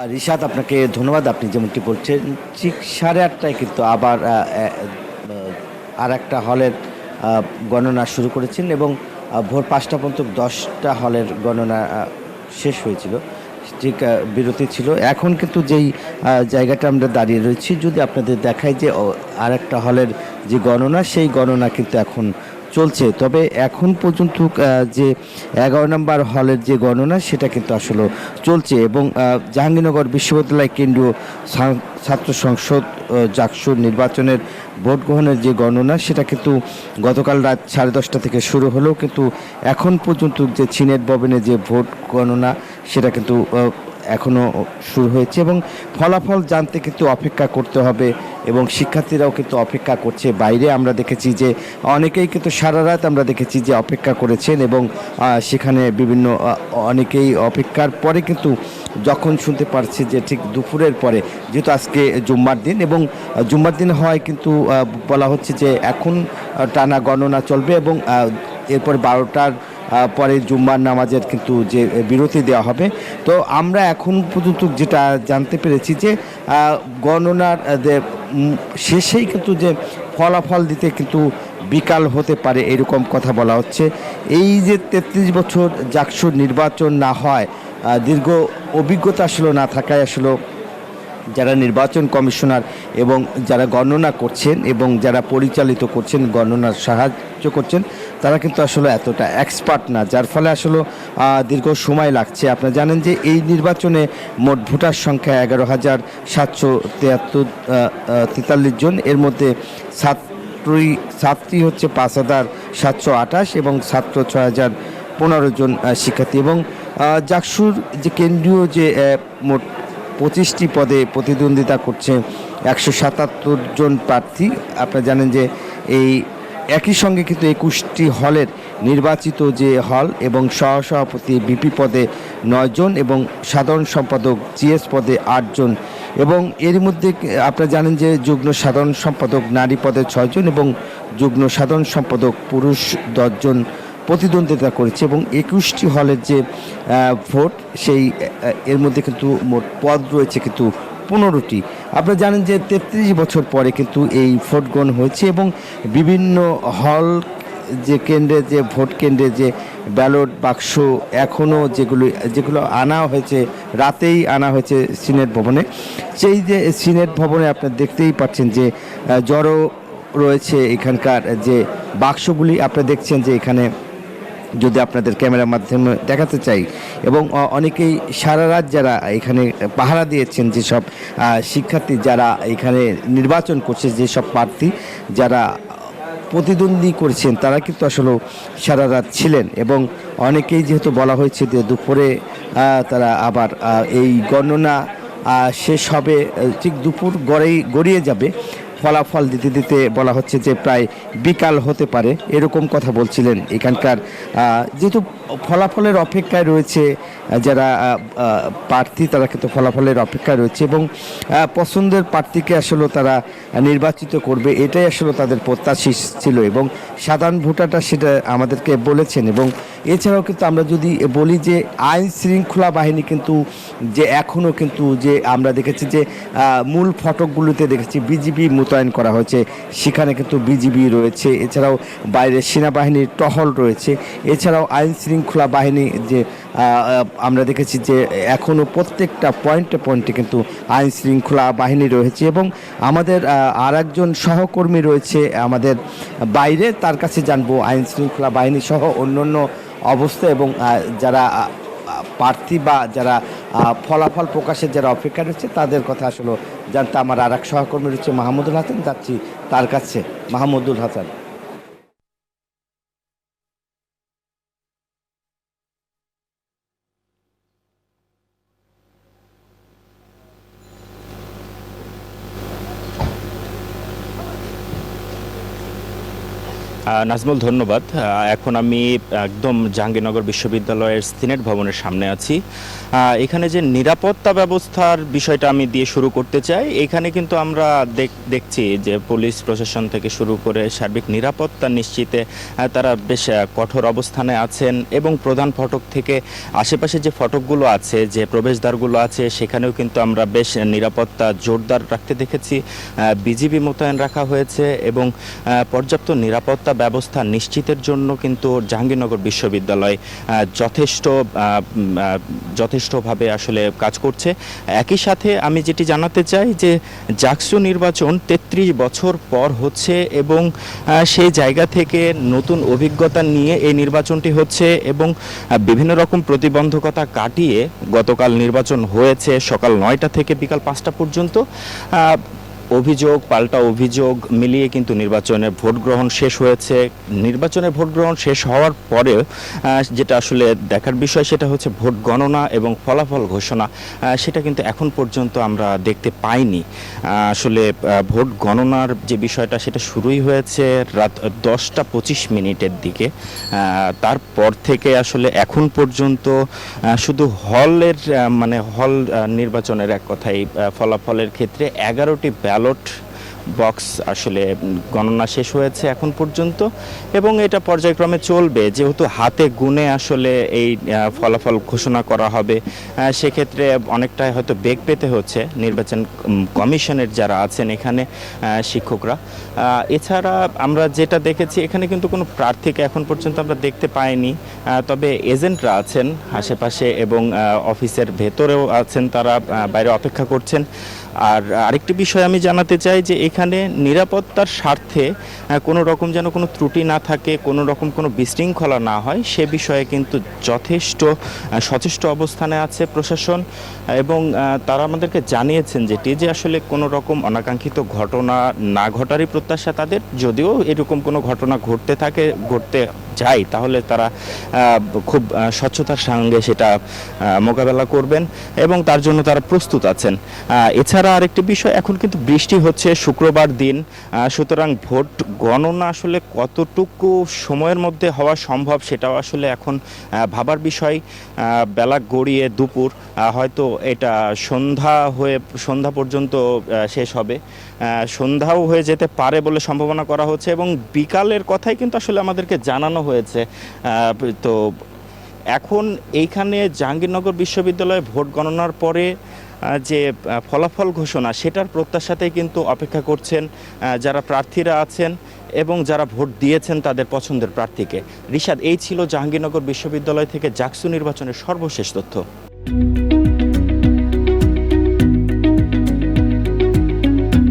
রিশাদ, আপনাকে ধন্যবাদ। আপনি যেমনটি বলছেন, ঠিক 8:30টায় কিন্তু আবার আর একটা হলের গণনা শুরু করেছেন এবং ভোর 5টা পর্যন্ত 10টা হলের গণনা শেষ হয়েছিল। ঠিক বিরতি ছিল। এখন কিন্তু যেই জায়গাটা আমরা দাঁড়িয়ে রয়েছি, যদি আপনাদের দেখাই যে আর একটা হলের যে গণনা, সেই গণনা কিন্তু এখন চলছে। তবে এখন পর্যন্ত যে 11 নম্বর হলের যে গণনা, সেটা কিন্তু আসলে চলছে এবং জাহাঙ্গীরনগর বিশ্ববিদ্যালয় কেন্দ্রীয় ছাত্র সংসদ জাকসুর নির্বাচনের ভোট গ্রহণের যে গণনা, সেটা কিন্তু গতকাল রাত 10:30 থেকে শুরু হলেও কিন্তু এখন পর্যন্ত যে সিনেট ভবনে যে ভোট গণনা, সেটা কিন্তু এখনও শুরু হয়েছে এবং ফলাফল জানতে কিন্তু অপেক্ষা করতে হবে এবং শিক্ষার্থীরাও কিন্তু অপেক্ষা করছে। বাইরে আমরা দেখেছি যে অনেকেই কিন্তু সারা রাত আমরা দেখেছি যে অপেক্ষা করেছেন এবং সেখানে বিভিন্ন অনেকেই অপেক্ষার পরে কিন্তু যখন শুনতে পারছি যে ঠিক দুপুরের পরে, যেহেতু আজকে জুম্মার দিন এবং জুম্মার দিন হয় কিন্তু বলা হচ্ছে যে এখন টানা গণনা চলবে এবং এরপর 12টার পরে জুম্মার নামাজের কিন্তু যে বিরতি দেওয়া হবে। তো আমরা এখন পর্যন্ত যেটা জানতে পেরেছি যে গণনার শেষেই কিন্তু যে ফলাফল দিতে কিন্তু বিকাল হতে পারে, এরকম কথা বলা হচ্ছে। এই যে 33 বছর জাকসুর নির্বাচন না হয়, দীর্ঘ অভিজ্ঞতা আসলে না থাকায় আসলে যারা নির্বাচন কমিশনার এবং যারা গণনা করছেন এবং যারা পরিচালিত করছেন, গণনার সাহায্য করছেন, তারা কিন্তু আসলে এতটা এক্সপার্ট না, যার ফলে আসলে দীর্ঘ সময় লাগছে। আপনারা জানেন যে এই নির্বাচনে মোট ভোটার সংখ্যা 11,743 জন। এর মধ্যে ছাত্রী হচ্ছে 5,728 এবং ছাত্র 6,015 জন শিক্ষার্থী এবং জাকসুর যে কেন্দ্রীয় যে মোট 25টি পদে প্রতিদ্বন্দ্বিতা করছে 177 জন প্রার্থী। আপনারা জানেন যে এই একই সঙ্গে কিন্তু 21টি হলের নির্বাচিত যে হল এবং সহসভাপতি বিপি পদে 9 জন এবং সাধারণ সম্পাদক জিএস পদে 8 জন এবং এর মধ্যে আপনারা জানেন যে যুগ্ম সাধারণ সম্পাদক নারী পদে 6 জন এবং যুগ্ম সাধারণ সম্পাদক পুরুষ 10 জন প্রতিদ্বন্দ্বিতা করেছে এবং 21টি হলের যে ভোট, সেই এর মধ্যে কিন্তু মোট পদ রয়েছে কিন্তু 15টি। আপনারা জানেন যে 33 বছর পরে কিন্তু এই ভোট গ্রহণ হয়েছে এবং বিভিন্ন হল যে কেন্দ্রে, যে ভোট কেন্দ্রে যে ব্যালট বাক্স এখনও যেগুলো আনা হয়েছে, রাতেই আনা হয়েছে সিনেট ভবনে। সেই যে সিনেট ভবনে আপনারা দেখতেই পাচ্ছেন যে জড়ো রয়েছে এখানকার যে বাক্সগুলি। আপনারা দেখছেন যে এখানে যদি আপনাদের ক্যামেরার মাধ্যমে দেখাতে চাই এবং অনেকেই সারা রাত যারা এখানে পাহারা দিয়েছেন, যেসব শিক্ষার্থী যারা এখানে নির্বাচন করছে, যেসব প্রার্থী যারা প্রতিদ্বন্দ্বী করেছেন, তারা কিন্তু আসলে সারা রাত ছিলেন এবং অনেকেই যেহেতু বলা হয়েছে যে দুপুরে তারা আবার এই গণনা শেষ হবে, ঠিক দুপুর গড়িয়ে যাবে, ফলাফল দিতে দিতে বলা হচ্ছে যে প্রায় বিকাল হতে পারে, এরকম কথা বলছিলেন এখানকার। যেহেতু ফলাফলের অপেক্ষায় রয়েছে যারা প্রার্থী, তারা কিন্তু ফলাফলের অপেক্ষায় রয়েছে এবং পছন্দের প্রার্থীকে আসলে তারা নির্বাচিত করবে, এটাই আসলে তাদের প্রত্যাশা ছিল এবং সাধারণ ভোটাররা সেটা আমাদেরকে বলেছেন। এবং এছাড়াও কিন্তু আমরা যদি বলি যে আইন শৃঙ্খলা বাহিনী কিন্তু যে এখনও কিন্তু যে আমরা দেখেছি যে মূল ফটকগুলোতে দেখেছি বিজিবি মোতায়েন করা হয়েছে, সেখানে কিন্তু বিজিবি রয়েছে, এছাড়াও বাইরে সেনাবাহিনীর টহল রয়েছে, এছাড়াও আইন শৃঙ্খলা বাহিনী যে আমরা দেখেছি যে এখনও প্রত্যেকটা পয়েন্টে পয়েন্টে কিন্তু আইন শৃঙ্খলা বাহিনী রয়েছে এবং আমাদের আর একজন সহকর্মী রয়েছে আমাদের বাইরে, তার কাছে জানবো আইন শৃঙ্খলা বাহিনী সহ অন্যান্য অবস্থা এবং যারা প্রার্থী বা যারা ফলাফল প্রকাশের যারা অপেক্ষা রয়েছে তাদের কথা আসলে জানতে আমার আর এক সহকর্মী রয়েছে মাহমুদুল হাসান, যাচ্ছি তার কাছে। মাহমুদুল হাসান। নাজমুল, ধন্যবাদ। এখন আমি একদম জাহাঙ্গীরনগর বিশ্ববিদ্যালয়ের সিনেট ভবনের সামনে আছি। এখানে যে নিরাপত্তা ব্যবস্থার বিষয়টা আমি দিয়ে শুরু করতে চাই। এখানে কিন্তু আমরা দেখছি যে পুলিশ প্রশাসন থেকে শুরু করে সার্বিক নিরাপত্তা নিশ্চিতে তারা বেশ কঠোর অবস্থানে আছেন এবং প্রধান ফটক থেকে আশেপাশে যে ফটকগুলো আছে, যে প্রবেশদ্বারগুলো আছে, সেখানেও কিন্তু আমরা বেশ নিরাপত্তা জোরদার রাখতে দেখেছি। বিজিবি মোতায়েন রাখা হয়েছে এবং পর্যাপ্ত নিরাপত্তা ব্যবস্থা নিশ্চিতের জন্য কিন্তু জাহাঙ্গীরনগর বিশ্ববিদ্যালয় যথেষ্টভাবে আসলে কাজ করছে। একই সাথে আমি যেটি জানাতে চাই যে জাকসু নির্বাচন ৩৩ বছর পর হচ্ছে এবং সেই জায়গা থেকে নতুন অভিজ্ঞতা নিয়ে এই নির্বাচনটি হচ্ছে এবং বিভিন্ন রকম প্রতিবন্ধকতা কাটিয়ে গতকাল নির্বাচন হয়েছে সকাল ৯টা থেকে বিকাল ৫টা পর্যন্ত। অভিযোগ পাল্টা অভিযোগ মিলিয়ে কিন্তু নির্বাচনের ভোট গ্রহণ শেষ হয়েছে। নির্বাচনের ভোট গ্রহণ শেষ হওয়ার পরেও যেটা আসলে দেখার বিষয় সেটা হচ্ছে ভোট গণনা এবং ফলাফল ঘোষণা। সেটা কিন্তু এখন পর্যন্ত আমরা দেখতে পাইনি। আসলে ভোট গণনার যে বিষয়টা সেটা শুরুই হয়েছে রাত 10টা 25 দিকে। তারপর থেকে আসলে এখন পর্যন্ত শুধু হল নির্বাচনের এক কথাই ফলাফলের ক্ষেত্রে 11টি ব্যালট বক্স আসলে গণনা শেষ হয়েছে এখন পর্যন্ত এবং এটা পর্যায়ক্রমে চলবে। যেহেতু হাতে গুনে আসলে এই ফলাফল ঘোষণা করা হবে, সেক্ষেত্রে অনেকটাই হয়তো বেগ পেতে হচ্ছে নির্বাচন কমিশনের যারা আছেন এখানে শিক্ষকরা। এছাড়া আমরা যেটা দেখেছি এখানে কিন্তু কোনো প্রার্থীকে এখন পর্যন্ত আমরা দেখতে পাইনি, তবে এজেন্টরা আছেন আশেপাশে এবং অফিসের ভেতরেও আছেন, তারা বাইরে অপেক্ষা করছেন। আর আরেকটি বিষয় আমি জানাতে চাই যে এখানে নিরাপত্তার স্বার্থে কোনো রকম যেন কোনো ত্রুটি না থাকে, কোনো রকম কোনো বিশৃঙ্খলা না হয় সে বিষয়ে কিন্তু যথেষ্ট সচেষ্ট অবস্থানে আছে প্রশাসন এবং তারা আমাদেরকে জানিয়েছেন যেটি যে আসলে কোনো রকম অনাকাঙ্ক্ষিত ঘটনা না ঘটারই প্রত্যাশা তাদের। যদিও এরকম কোনো ঘটনা ঘটতে যায় তাহলে তারা খুব স্বচ্ছতার সঙ্গে সেটা মোকাবেলা করবেন এবং তার জন্য তারা প্রস্তুত আছেন। এছাড়া আরেকটি বিষয়, এখন কিন্তু বৃষ্টি হচ্ছে শুক্রবার দিন, সুতরাং ভোট গণনা আসলে কতটুকু সময়ের মধ্যে হওয়া সম্ভব সেটাও আসলে এখন ভাবার বিষয়। বেলা গড়িয়ে দুপুর, হয়তো এটা সন্ধ্যা পর্যন্ত শেষ হবে, সন্ধ্যাও হয়ে যেতে পারে বলে সম্ভাবনা করা হচ্ছে এবং বিকালের কথাই কিন্তু আসলে আমাদেরকে জানানো হয়েছে। তো এখন এইখানে জাহাঙ্গীরনগর বিশ্ববিদ্যালয়ে ভোট গণনার পরে যে ফলাফল ঘোষণা সেটার প্রত্যাশাতেই কিন্তু অপেক্ষা করছেন যারা প্রার্থীরা আছেন এবং যারা ভোট দিয়েছেন তাদের পছন্দের প্রার্থীকে। রিশাদ, এই ছিল জাহাঙ্গীরনগর বিশ্ববিদ্যালয় থেকে জাকসু নির্বাচনের সর্বশেষ তথ্য।